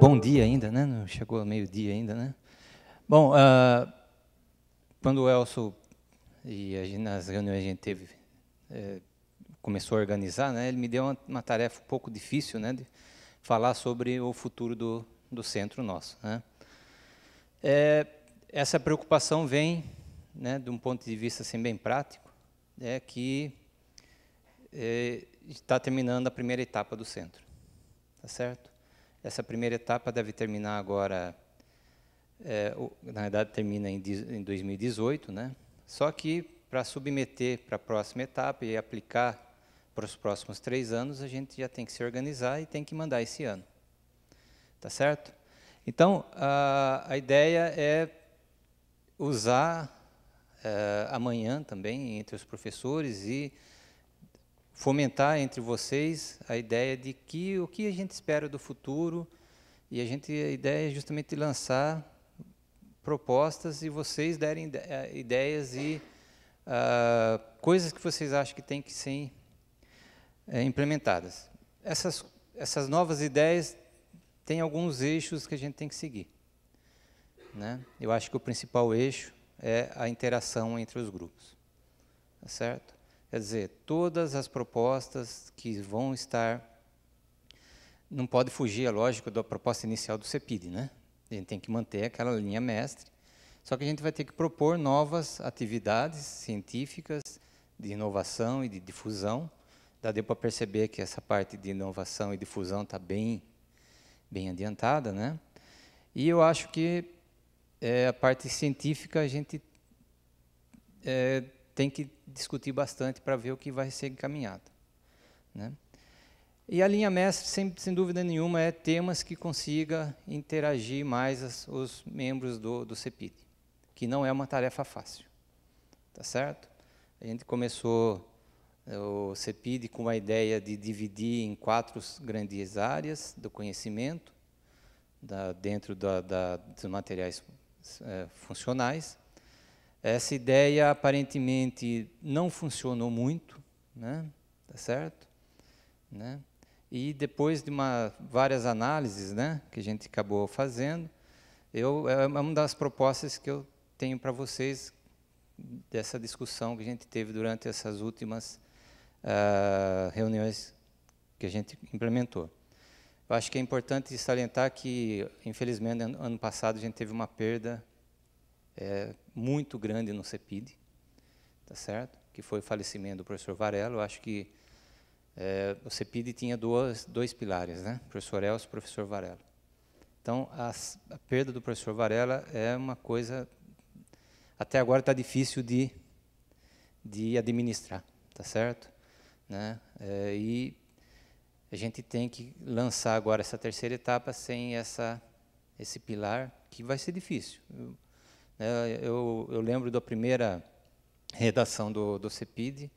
Bom dia ainda, né? Não chegou ao meio-dia ainda, né? Bom, quando o Elcio e nas reuniões a gente teve, começou a organizar, né? Ele me deu uma tarefa um pouco difícil, né? De falar sobre o futuro do centro nosso, né? Essa preocupação vem, né, de um ponto de vista assim, bem prático, é que está terminando a primeira etapa do centro, tá certo? Essa primeira etapa deve terminar agora, na verdade termina em 2018, né? Só que para submeter para a próxima etapa e aplicar para os próximos 3 anos, a gente já tem que se organizar e tem que mandar esse ano, tá certo? Então, a ideia é usar amanhã também entre os professores e fomentar entre vocês a ideia de que o que a gente espera do futuro, e a ideia é justamente lançar propostas e vocês derem ideias e coisas que vocês acham que têm que ser implementadas. Essas novas ideias têm alguns eixos que a gente tem que seguir, né? Eu acho que o principal eixo é a interação entre os grupos, tá certo? Quer dizer, todas as propostas que vão estar, não pode fugir, é lógico, da proposta inicial do CEPID, né? A gente tem que manter aquela linha mestre, só que a gente vai ter que propor novas atividades científicas de inovação e de difusão. Já deu para perceber que essa parte de inovação e difusão está bem adiantada, né? E eu acho que a parte científica a gente tem que discutir bastante para ver o que vai ser encaminhado, né? E a linha mestre, sem dúvida nenhuma, é temas que consiga interagir mais os membros do CEPID, que não é uma tarefa fácil, tá certo? A gente começou o CEPID com a ideia de dividir em 4 grandes áreas do conhecimento, dentro dos materiais funcionais. Essa ideia, aparentemente, não funcionou muito, né? Tá certo? Né? E depois de várias análises, né, que a gente acabou fazendo, é uma das propostas que eu tenho para vocês dessa discussão que a gente teve durante essas últimas reuniões que a gente implementou. Eu acho que é importante salientar que, infelizmente, ano passado a gente teve uma perda muito grande no CEPID, tá certo? Que foi o falecimento do professor Varela. Eu acho que o CEPID tinha dois pilares, né? Professor Elcio e professor Varela. Então, a perda do professor Varela é uma coisa, até agora está difícil de administrar, tá certo? Né? E a gente tem que lançar agora essa terceira etapa sem esse pilar, que vai ser difícil. Eu lembro da primeira redação do CEPID,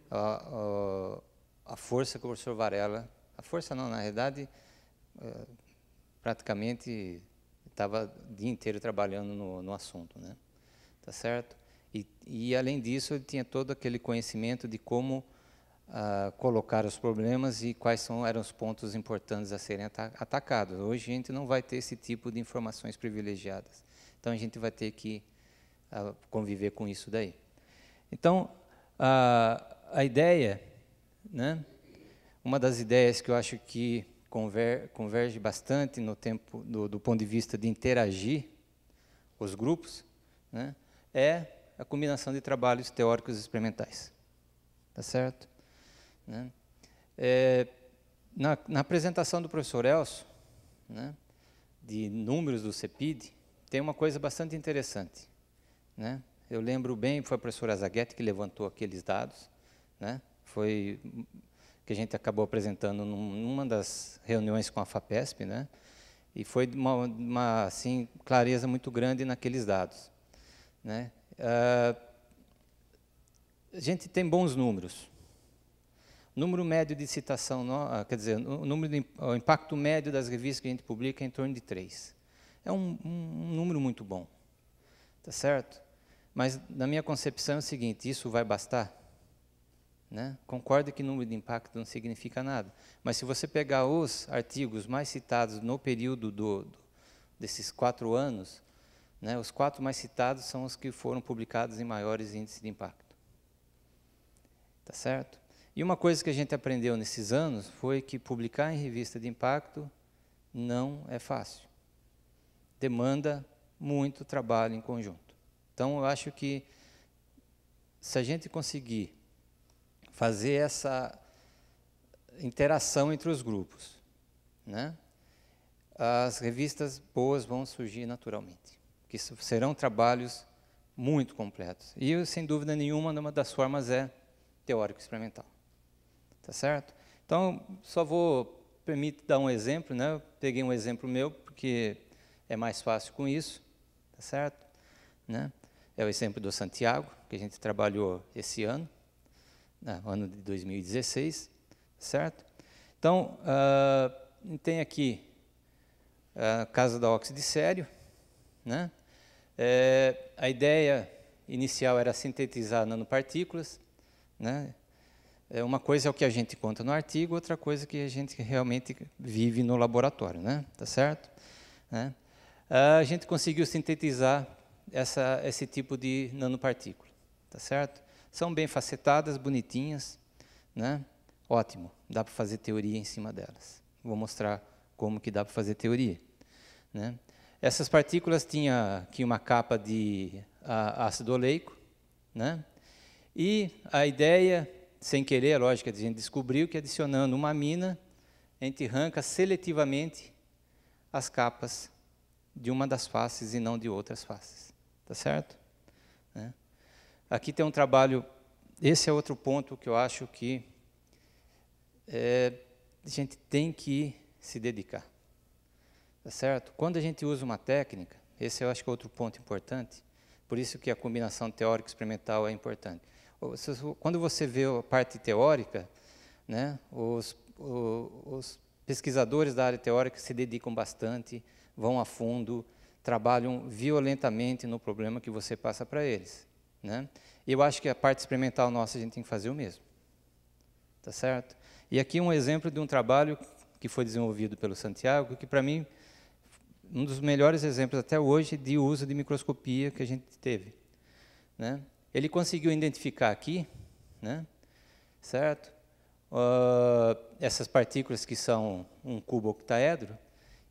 a força que o professor Varela, a força não, na realidade, praticamente estava o dia inteiro trabalhando no assunto, né? Tá certo? E além disso, ele tinha todo aquele conhecimento de como colocar os problemas e quais eram os pontos importantes a serem atacados. Hoje a gente não vai ter esse tipo de informações privilegiadas. Então a gente vai ter que conviver com isso daí. Então, a ideia, né? Uma das ideias que eu acho que converge bastante no tempo do ponto de vista de interagir os grupos, né, é a combinação de trabalhos teóricos e experimentais, tá certo? Né? Na apresentação do professor Elcio, né, de números do CEPID, tem uma coisa bastante interessante, né? Eu lembro bem, foi a professora Zaguete que levantou aqueles dados, né? Foi que a gente acabou apresentando numa das reuniões com a FAPESP, né? E foi de uma assim, clareza muito grande naqueles dados, né? A gente tem bons números. O número médio de citação, quer dizer, o impacto médio das revistas que a gente publica é em torno de 3. É um número muito bom, tá certo? Mas, na minha concepção, é o seguinte, isso vai bastar? né? Concordo que número de impacto não significa nada, mas se você pegar os artigos mais citados no período desses 4 anos, né, os 4 mais citados são os que foram publicados em maiores índices de impacto. Tá certo? E uma coisa que a gente aprendeu nesses anos foi que publicar em revista de impacto não é fácil. Demanda muito trabalho em conjunto. Então, eu acho que se a gente conseguir fazer essa interação entre os grupos, né, as revistas boas vão surgir naturalmente, que serão trabalhos muito completos. E, sem dúvida nenhuma, uma das formas é teórico-experimental. Tá certo? Então, só permite dar um exemplo, né? Eu peguei um exemplo meu, porque é mais fácil com isso, tá certo? Né? É o exemplo do Santiago, que a gente trabalhou esse ano, ano de 2016, certo? Então, tem aqui a casa da óxido de sério, né? A ideia inicial era sintetizar nanopartículas, né? Uma coisa é o que a gente conta no artigo, outra coisa que a gente realmente vive no laboratório, né? Tá certo? Né? A gente conseguiu sintetizar esse tipo de nanopartícula, tá certo? São bem facetadas, bonitinhas, né? Ótimo, dá para fazer teoria em cima delas. Vou mostrar como que dá para fazer teoria, né? Essas partículas tinham aqui uma capa de ácido oleico, né? E a ideia, sem querer, lógico, a gente descobriu que adicionando uma amina, a gente arranca seletivamente as capas de uma das faces e não de outras faces. Tá certo? Né? Aqui tem um trabalho, esse é outro ponto que eu acho que a gente tem que se dedicar. Tá certo? Quando a gente usa uma técnica, esse eu acho que é outro ponto importante, por isso que a combinação teórico-experimental é importante. Quando você vê a parte teórica, né, os pesquisadores da área teórica se dedicam bastante, vão a fundo, trabalham violentamente no problema que você passa para eles, né? E eu acho que a parte experimental nossa a gente tem que fazer o mesmo. Tá certo? E aqui um exemplo de um trabalho que foi desenvolvido pelo Santiago, que para mim um dos melhores exemplos até hoje de uso de microscopia que a gente teve, né? Ele conseguiu identificar aqui, né, certo? Essas partículas que são um cubo octaedro,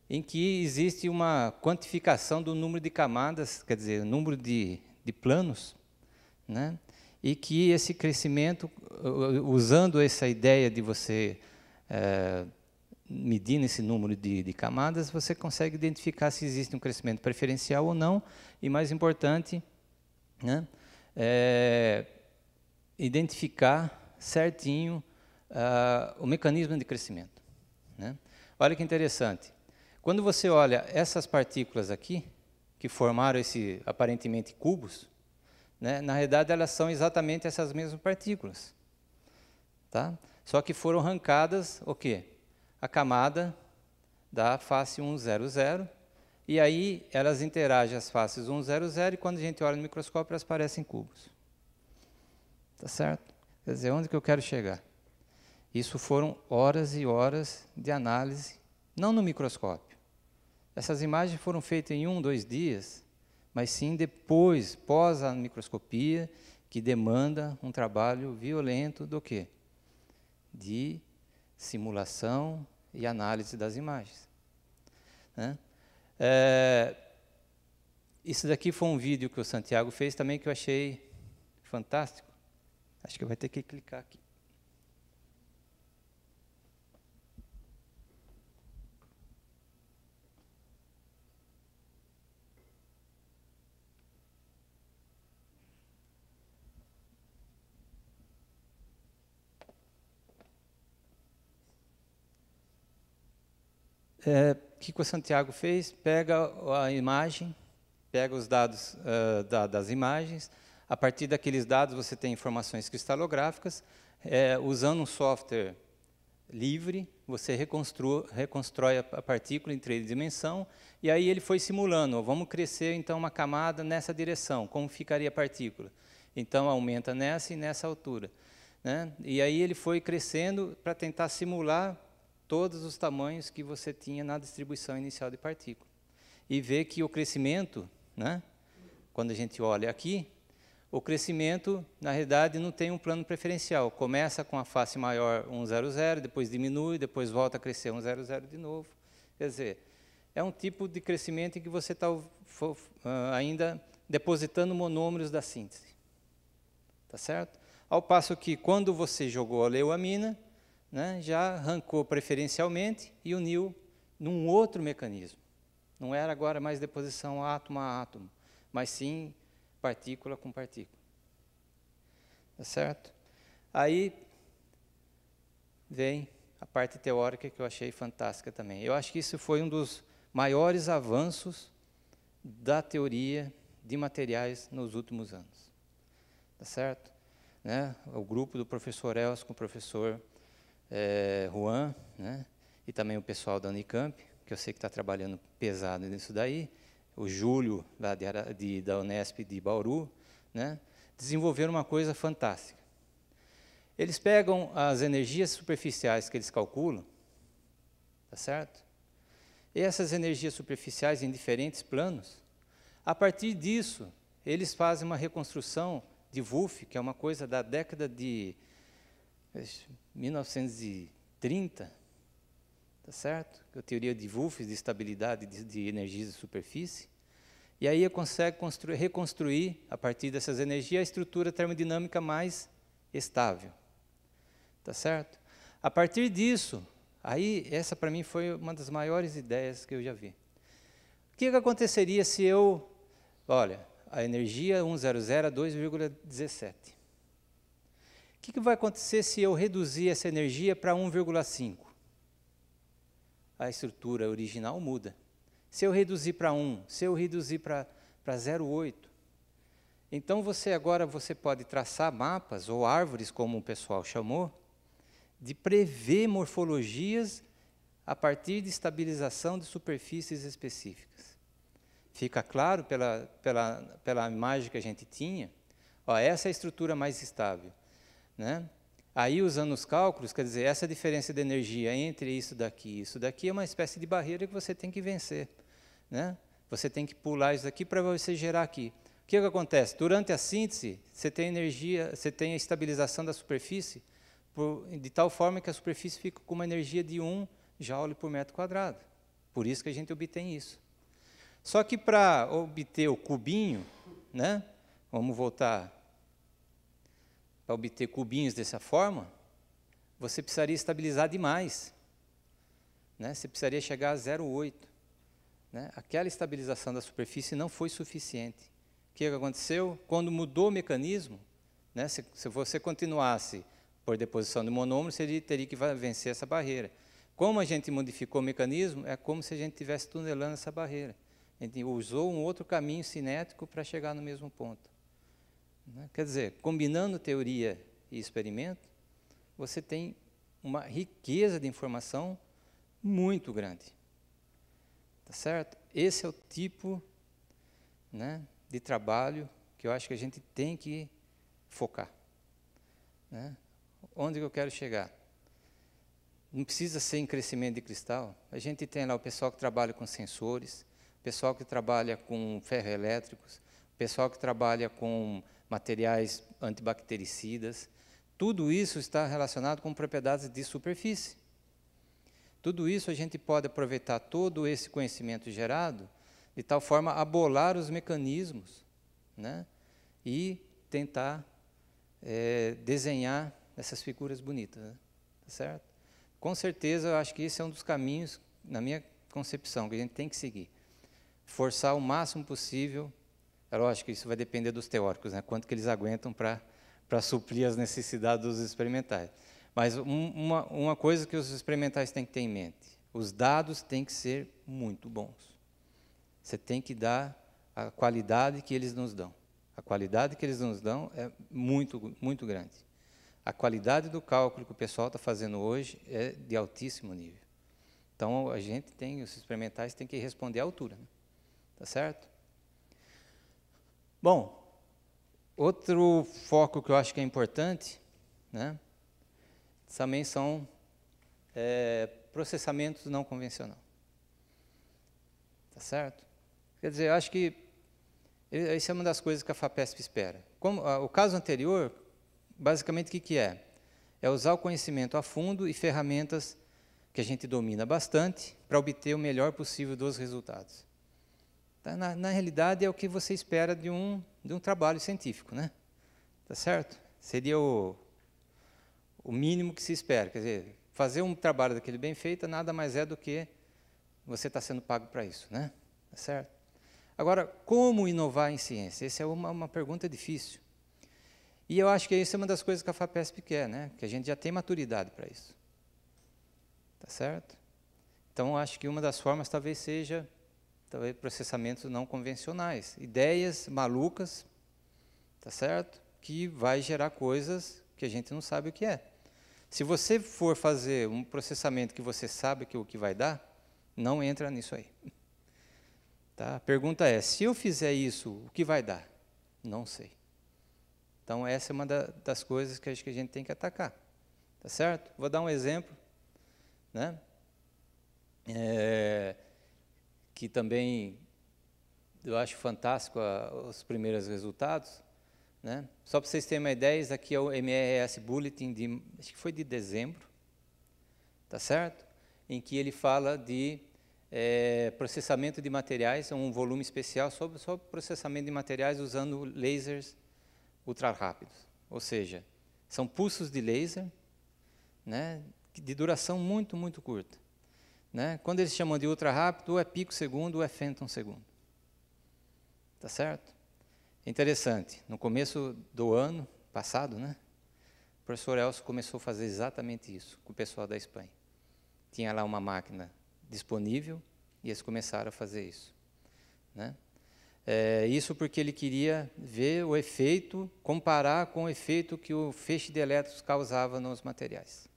em que existe uma quantificação do número de camadas, quer dizer, o número de planos, né? E que esse crescimento, usando essa ideia de você medindo esse número de camadas, você consegue identificar se existe um crescimento preferencial ou não, e mais importante, né, identificar certinho o mecanismo de crescimento, né? Olha que interessante. Quando você olha essas partículas aqui, que formaram esse, aparentemente, cubos, né, na realidade, elas são exatamente essas mesmas partículas. Tá? Só que foram arrancadas, o quê? A camada da face 100, e aí elas interagem as faces 100, e quando a gente olha no microscópio, elas parecem cubos. Tá certo? Quer dizer, onde que eu quero chegar? Isso foram horas e horas de análise, não no microscópio. Essas imagens foram feitas em 1, 2 dias, mas sim depois, pós a microscopia, que demanda um trabalho violento do quê? De simulação e análise das imagens, né? Isso daqui foi um vídeo que o Santiago fez também que eu achei fantástico. Acho que vai ter que clicar aqui. O que o Santiago fez? Pega a imagem, pega os dados das imagens, a partir daqueles dados você tem informações cristalográficas, usando um software livre, você reconstrói a partícula em 3 dimensões, e aí ele foi simulando, vamos crescer então uma camada nessa direção, como ficaria a partícula? Então aumenta nessa e nessa altura. né? E aí ele foi crescendo para tentar simular todos os tamanhos que você tinha na distribuição inicial de partícula. E ver que o crescimento, né, quando a gente olha aqui, o crescimento, na realidade, não tem um plano preferencial. Começa com a face maior 1,00, depois diminui, depois volta a crescer 1,00 de novo. Quer dizer, é um tipo de crescimento em que você está ainda depositando monômeros da síntese. Tá certo? Ao passo que, quando você jogou a leuamina, né, já arrancou preferencialmente e uniu num outro mecanismo. Não era agora mais deposição átomo a átomo, mas sim partícula com partícula. Tá certo? Aí vem a parte teórica que eu achei fantástica também. Eu acho que isso foi um dos maiores avanços da teoria de materiais nos últimos anos. Tá certo? Né? O grupo do professor Elcio com o professor Juan, né? E também o pessoal da Unicamp, que eu sei que está trabalhando pesado nisso daí, o Júlio, lá da Unesp de Bauru, né? Desenvolveram uma coisa fantástica. Eles pegam as energias superficiais que eles calculam, tá certo? E essas energias superficiais em diferentes planos, a partir disso, eles fazem uma reconstrução de Wolff, que é uma coisa da década de 1930, tá certo? A teoria de Wolff de estabilidade de energias de superfície. E aí consegue reconstruir, a partir dessas energias, a estrutura termodinâmica mais estável. Tá certo? A partir disso, aí essa para mim foi uma das maiores ideias que eu já vi. O que aconteceria se eu, olha, a energia 1,00 a 2,17. O que vai acontecer se eu reduzir essa energia para 1,5? A estrutura original muda. Se eu reduzir para 1, se eu reduzir para 0,8, então agora você pode traçar mapas, ou árvores, como o pessoal chamou, de prever morfologias a partir de estabilização de superfícies específicas. Fica claro pela imagem que a gente tinha, ó, essa é a estrutura mais estável, né? Aí, usando os cálculos, quer dizer, essa diferença de energia entre isso daqui e isso daqui é uma espécie de barreira que você tem que vencer, né? Você tem que pular isso daqui para você gerar aqui. O que acontece? Durante a síntese, você tem energia, você tem a estabilização da superfície, de tal forma que a superfície fica com uma energia de 1 joule por metro quadrado. Por isso que a gente obtém isso. Só que para obter o cubinho, né, vamos voltar, para obter cubinhos dessa forma, você precisaria estabilizar demais. Né, você precisaria chegar a 0,8. Né, aquela estabilização da superfície não foi suficiente. O que aconteceu? Quando mudou o mecanismo, né, se você continuasse por deposição de monômero, você teria que vencer essa barreira. Como a gente modificou o mecanismo, é como se a gente estivesse tunelando essa barreira. A gente usou um outro caminho cinético para chegar no mesmo ponto. Quer dizer, combinando teoria e experimento, você tem uma riqueza de informação muito grande. Tá certo? Esse é o tipo, né, de trabalho que eu acho que a gente tem que focar. Né? Onde eu quero chegar? Não precisa ser em crescimento de cristal. A gente tem lá o pessoal que trabalha com sensores, o pessoal que trabalha com ferroelétricos, o pessoal que trabalha com materiais antibactericidas. Tudo isso está relacionado com propriedades de superfície. Tudo isso a gente pode aproveitar todo esse conhecimento gerado de tal forma a bolar os mecanismos, né, e tentar desenhar essas figuras bonitas, né? Tá certo? Com certeza, eu acho que esse é um dos caminhos, na minha concepção, que a gente tem que seguir. Forçar o máximo possível, é lógico que isso vai depender dos teóricos, né? Quanto que eles aguentam para suprir as necessidades dos experimentais. Mas uma coisa que os experimentais têm que ter em mente, os dados têm que ser muito bons. Você tem que dar a qualidade que eles nos dão. A qualidade que eles nos dão é muito, muito grande. A qualidade do cálculo que o pessoal está fazendo hoje é de altíssimo nível. Então, os experimentais têm que responder à altura. Né? Tá certo? Bom, outro foco que eu acho que é importante né? Também são processamentos não convencionais. Tá certo? Quer dizer, eu acho que isso é uma das coisas que a FAPESP espera. Como o caso anterior, basicamente o que é? É usar o conhecimento a fundo e ferramentas que a gente domina bastante para obter o melhor possível dos resultados. Tá? Na realidade, é o que você espera de um trabalho científico, né? Tá certo? Seria o mínimo que se espera. Quer dizer, fazer um trabalho daquele bem feito nada mais é do que você está sendo pago para isso, né? Tá certo? Agora, como inovar em ciência? Essa é uma pergunta difícil. E eu acho que isso é uma das coisas que a FAPESP quer, né? Que a gente já tem maturidade para isso. Tá certo? Então, acho que uma das formas talvez seja processamentos não convencionais. Ideias malucas, tá certo? Que vai gerar coisas que a gente não sabe o que é. Se você for fazer um processamento que você sabe que o que vai dar, não entra nisso aí. Tá? A pergunta é, se eu fizer isso, o que vai dar? Não sei. Então, essa é uma das coisas que acho que a gente tem que atacar. Tá certo? Vou dar um exemplo, né? Que também eu acho fantástico os primeiros resultados. Né? Só para vocês terem uma ideia, isso aqui é o MRS Bulletin, acho que foi de dezembro, tá certo? Em que ele fala de processamento de materiais, um volume especial sobre processamento de materiais usando lasers ultra rápidos. Ou seja, são pulsos de laser, né, de duração muito, muito curta. Né? Quando eles chamam de ultra rápido, ou é pico segundo ou é fenton segundo. Tá certo? Interessante, no começo do ano passado, né, o professor Elcio começou a fazer exatamente isso com o pessoal da Espanha. Tinha lá uma máquina disponível e eles começaram a fazer isso. Né? Isso porque ele queria ver o efeito, comparar com o efeito que o feixe de elétrons causava nos materiais.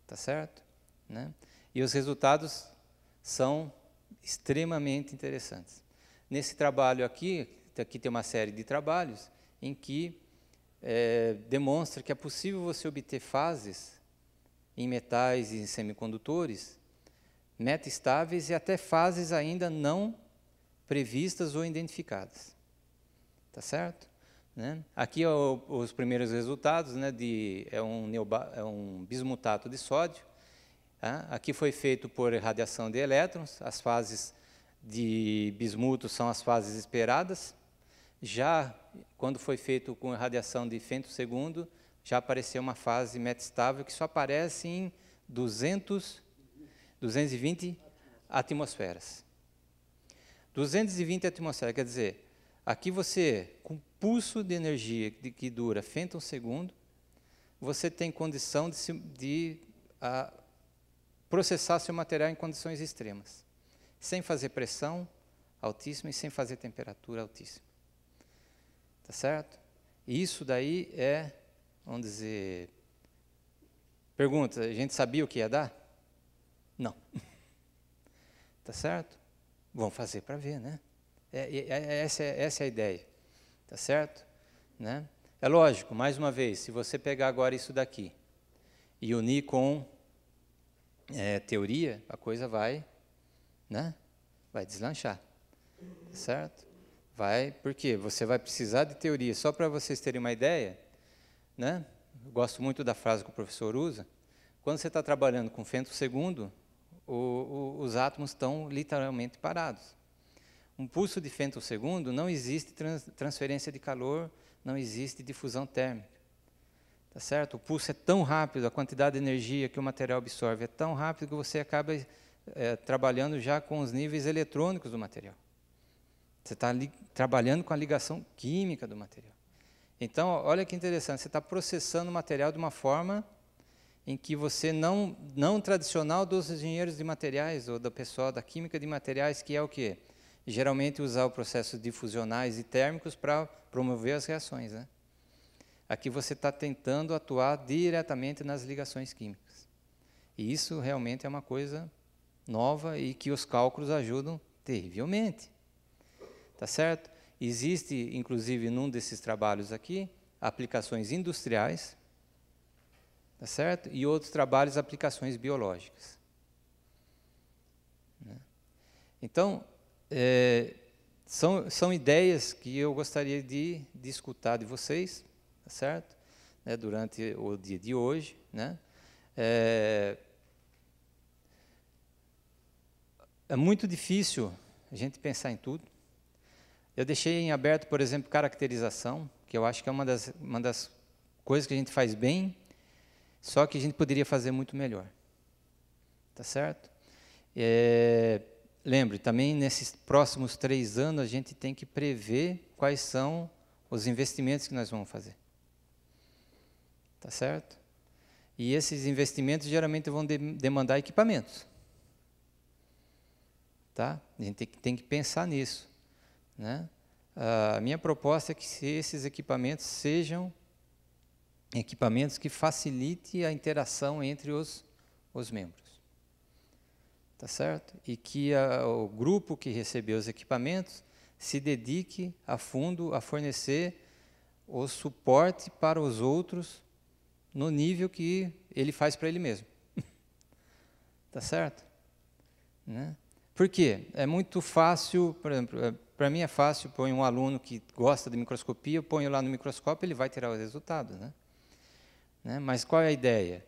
Tá certo? Né? E os resultados são extremamente interessantes. Nesse trabalho aqui tem uma série de trabalhos em que demonstra que é possível você obter fases em metais e em semicondutores metaestáveis e até fases ainda não previstas ou identificadas. Tá certo? Né? Aqui os primeiros resultados, né, é um bismutato de sódio. Tá? Aqui foi feito por irradiação de elétrons, as fases de bismuto são as fases esperadas. Já quando foi feito com irradiação de femtosegundo, já apareceu uma fase metaestável que só aparece em 220 atmosferas. 220 atmosferas, quer dizer, aqui você, com pulso de energia que dura femtosegundo, você tem condição de processar seu material em condições extremas, sem fazer pressão altíssima e sem fazer temperatura altíssima. Tá certo? E isso daí vamos dizer... Pergunta, a gente sabia o que ia dar? Não. Tá certo? Vamos fazer para ver, né? Essa é a ideia. Tá certo? Né? É lógico, mais uma vez, se você pegar agora isso daqui e unir com teoria, a coisa vai, né? Vai deslanchar. Tá certo? Porque você vai precisar de teoria. Só para vocês terem uma ideia, né? Eu gosto muito da frase que o professor usa. Quando você está trabalhando com femtosegundo, os átomos estão literalmente parados. Um pulso de femtosegundo não existe transferência de calor, não existe difusão térmica. Tá certo? O pulso é tão rápido, a quantidade de energia que o material absorve é tão rápido que você acaba trabalhando já com os níveis eletrônicos do material. Você está trabalhando com a ligação química do material. Então, olha que interessante, você está processando o material de uma forma em que você não tradicional dos engenheiros de materiais, ou da pessoal da química de materiais, que é o quê? Geralmente usar o processo difusionais e térmicos para promover as reações. Né? Aqui você está tentando atuar diretamente nas ligações químicas. E isso realmente é uma coisa nova e que os cálculos ajudam terrivelmente. Tá certo? Existe, inclusive, num desses trabalhos aqui, aplicações industriais, tá certo? E outros trabalhos, aplicações biológicas. Né? Então, são ideias que eu gostaria de escutar de vocês, tá certo? Né, durante o dia de hoje, né? É muito difícil a gente pensar em tudo. Eu deixei em aberto, por exemplo, caracterização, que eu acho que é uma das coisas que a gente faz bem, só que a gente poderia fazer muito melhor. Tá certo? Lembre, também nesses próximos 3 anos, a gente tem que prever quais são os investimentos que nós vamos fazer. Tá certo? E esses investimentos geralmente vão demandar equipamentos. Tá? A gente tem que pensar nisso. Né? A minha proposta é que esses equipamentos sejam equipamentos que facilitem a interação entre os membros. Tá certo? E que o grupo que recebeu os equipamentos se dedique a fundo a fornecer o suporte para os outros no nível que ele faz para ele mesmo. Tá certo? Né? Por quê? É muito fácil, por exemplo, para mim é fácil, põe um aluno que gosta de microscopia, eu ponho lá no microscópio, ele vai tirar o resultado. Né? Mas qual é a ideia?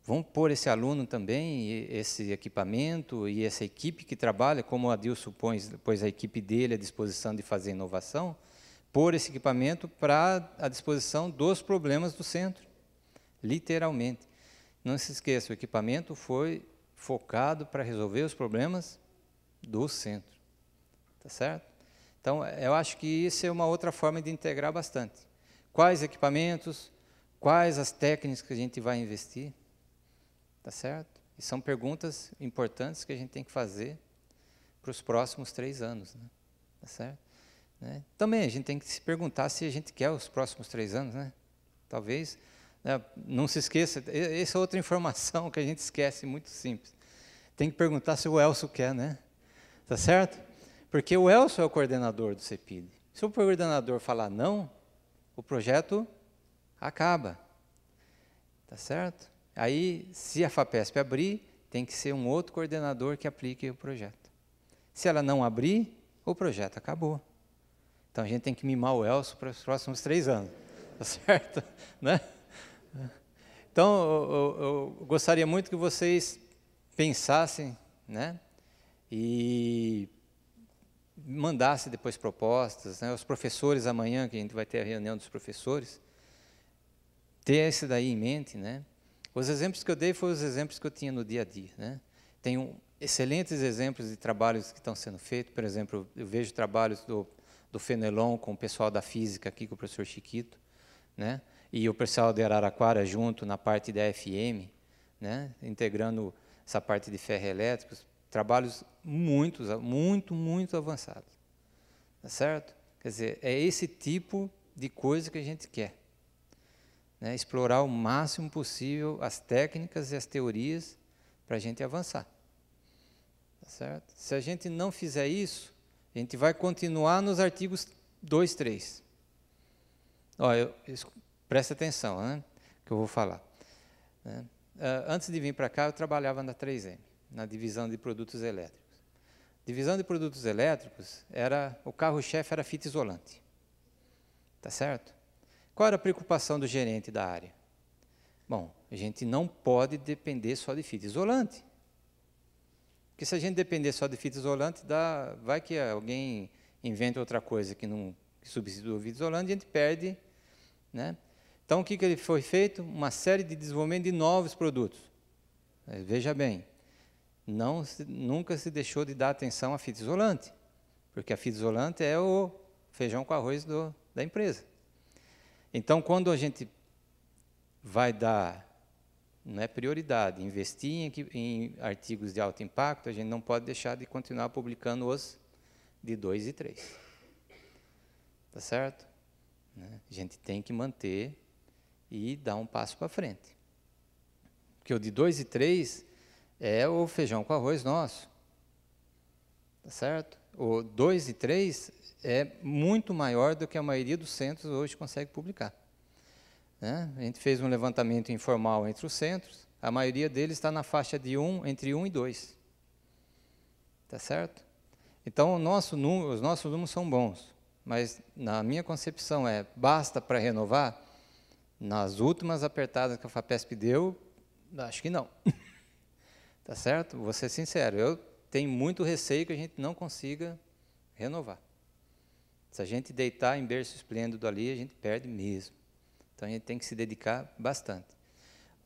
Vamos pôr esse aluno também, esse equipamento e essa equipe que trabalha, como o Adilson pôs a equipe dele à disposição de fazer inovação, pôr esse equipamento à disposição dos problemas do centro, literalmente. Não se esqueça, o equipamento foi focado para resolver os problemas do centro. Tá certo? Então, eu acho que isso é uma outra forma de integrar bastante. Quais equipamentos, quais as técnicas que a gente vai investir, tá certo? E são perguntas importantes que a gente tem que fazer para os próximos 3 anos, né? Tá certo? Né? Também a gente tem que se perguntar se a gente quer os próximos 3 anos, né? Talvez, né? Não se esqueça, essa é outra informação que a gente esquece, muito simples. Tem que perguntar se o Elcio quer, né? Tá certo? Porque o Elcio é o coordenador do CEPID. Se o coordenador falar não, o projeto acaba. Tá certo? Aí, se a FAPESP abrir, tem que ser um outro coordenador que aplique o projeto. Se ela não abrir, o projeto acabou. Então, a gente tem que mimar o Elcio para os próximos 3 anos. Tá certo? Né? Então, eu gostaria muito que vocês pensassem, né? E mandassem depois propostas, né? Os professores, amanhã, que a gente vai ter a reunião dos professores, ter esse daí em mente, né? Os exemplos que eu dei foram os exemplos que eu tinha no dia a dia, né? Tenho excelentes exemplos de trabalhos que estão sendo feitos. Por exemplo, eu vejo trabalhos do Fenelon com o pessoal da física aqui, com o professor Chiquito, né? E o pessoal de Araraquara junto na parte da FM, né? Integrando essa parte de ferroelétricos, trabalhos muito avançados. Tá certo? Quer dizer, é esse tipo de coisa que a gente quer. Né, explorar o máximo possível as técnicas e as teorias para a gente avançar. Tá certo? Se a gente não fizer isso, a gente vai continuar nos artigos 2, 3. Presta atenção, né, que eu vou falar. Né? Antes de vir para cá, eu trabalhava na 3M, na divisão de produtos elétricos. Divisão de produtos elétricos, o carro-chefe era fita isolante. Tá certo? Qual era a preocupação do gerente da área? Bom, a gente não pode depender só de fita isolante. Porque se a gente depender só de fita isolante, vai que alguém inventa outra coisa que substitua a fita isolante, e a gente perde. Né? Então, o que ele foi feito? Uma série de desenvolvimento de novos produtos. Veja bem, nunca se deixou de dar atenção à fita isolante, porque a fita isolante é o feijão com arroz da empresa. Então, quando a gente vai dar, não é prioridade, investir em artigos de alto impacto, a gente não pode deixar de continuar publicando os de 2 e 3. Tá certo? Né? A gente tem que manter e dar um passo para frente. Porque o de 2 e 3 é o feijão com arroz nosso. Tá certo? O 2 e 3 é muito maior do que a maioria dos centros hoje consegue publicar. né? A gente fez um levantamento informal entre os centros, a maioria deles está na faixa de entre 1 e 2. Tá certo? Então, os nossos números são bons, mas na minha concepção basta para renovar? Nas últimas apertadas que a FAPESP deu, acho que não. Tá certo? Vou ser sincero, eu tenho muito receio que a gente não consiga renovar. Se a gente deitar em berço esplêndido ali, a gente perde mesmo. Então, a gente tem que se dedicar bastante.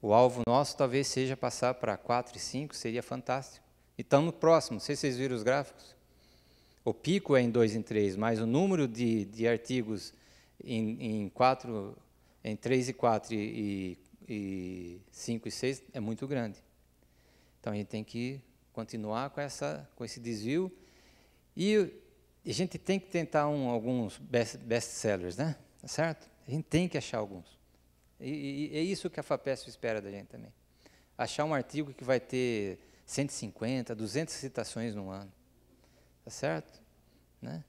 O alvo nosso talvez seja passar para 4 e 5, seria fantástico. E estamos próximos, não sei se vocês viram os gráficos. O pico é em 2 em 3, mas o número de artigos em 3 e 4 e 5 e 6 é muito grande. Então, a gente tem que continuar com esse desvio. E a gente tem que tentar alguns best-sellers, né? Tá certo? A gente tem que achar alguns. E é isso que a FAPESP espera da gente também. Achar um artigo que vai ter 150, 200 citações no ano. Tá certo? Né?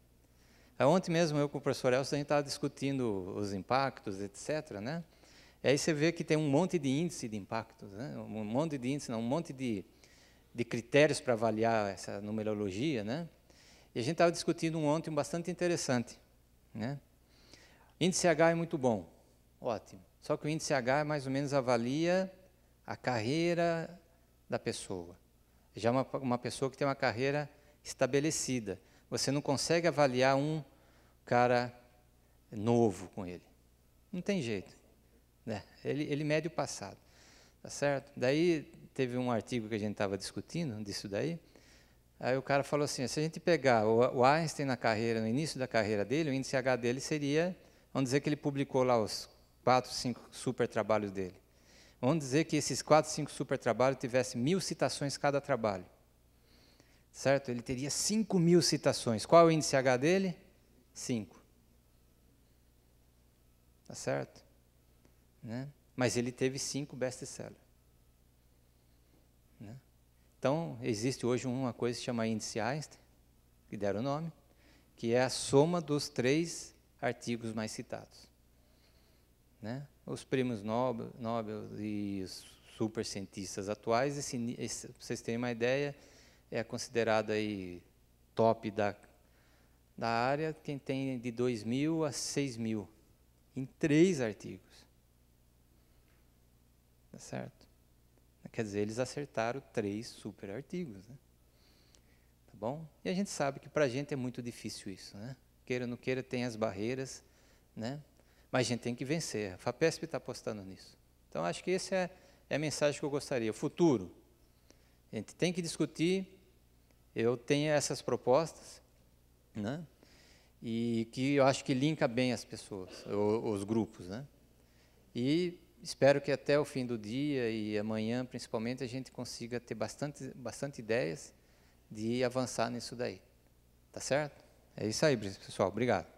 Ontem mesmo, eu com o professor Elcio, a gente estava discutindo os impactos, etc., né? E aí você vê que tem um monte de índice de impactos, né? Um monte de critérios para avaliar essa numerologia, né? E a gente estava discutindo ontem bastante interessante, né? Índice H é muito bom, ótimo. Só que o índice H mais ou menos avalia a carreira da pessoa. Já uma pessoa que tem uma carreira estabelecida. Você não consegue avaliar um cara novo com ele. Não tem jeito. Né? Ele mede o passado. Tá certo? Daí teve um artigo que a gente estava discutindo disso daí. Aí o cara falou assim, se a gente pegar o Einstein na carreira, no início da carreira dele, o índice H dele seria, vamos dizer que ele publicou lá os 4, 5 super trabalhos dele. Vamos dizer que esses 4, 5 super trabalhos tivessem 1000 citações cada trabalho. Certo? Ele teria 5.000 citações. Qual é o índice H dele? 5. Tá certo? Né? Mas ele teve 5 best-sellers. Né? Então, existe hoje uma coisa que se chama índice Einstein, que deram o nome, que é a soma dos 3 artigos mais citados. Né? Os prêmios Nobel e os super cientistas atuais, para vocês terem uma ideia, é considerado aí top da área, quem tem de 2.000 a 6.000, em 3 artigos. Tá certo? Quer dizer, eles acertaram 3 super artigos. Né? Tá bom? E a gente sabe que para a gente é muito difícil isso. Né? Queira ou não queira, tem as barreiras, né? Mas a gente tem que vencer. A FAPESP está apostando nisso. Então, acho que essa é a mensagem que eu gostaria. O futuro. A gente tem que discutir. Eu tenho essas propostas, né? E que eu acho que linka bem as pessoas, os grupos, né? E espero que até o fim do dia e amanhã, principalmente, a gente consiga ter bastante ideias de avançar nisso daí. Tá certo? É isso aí, pessoal. Obrigado.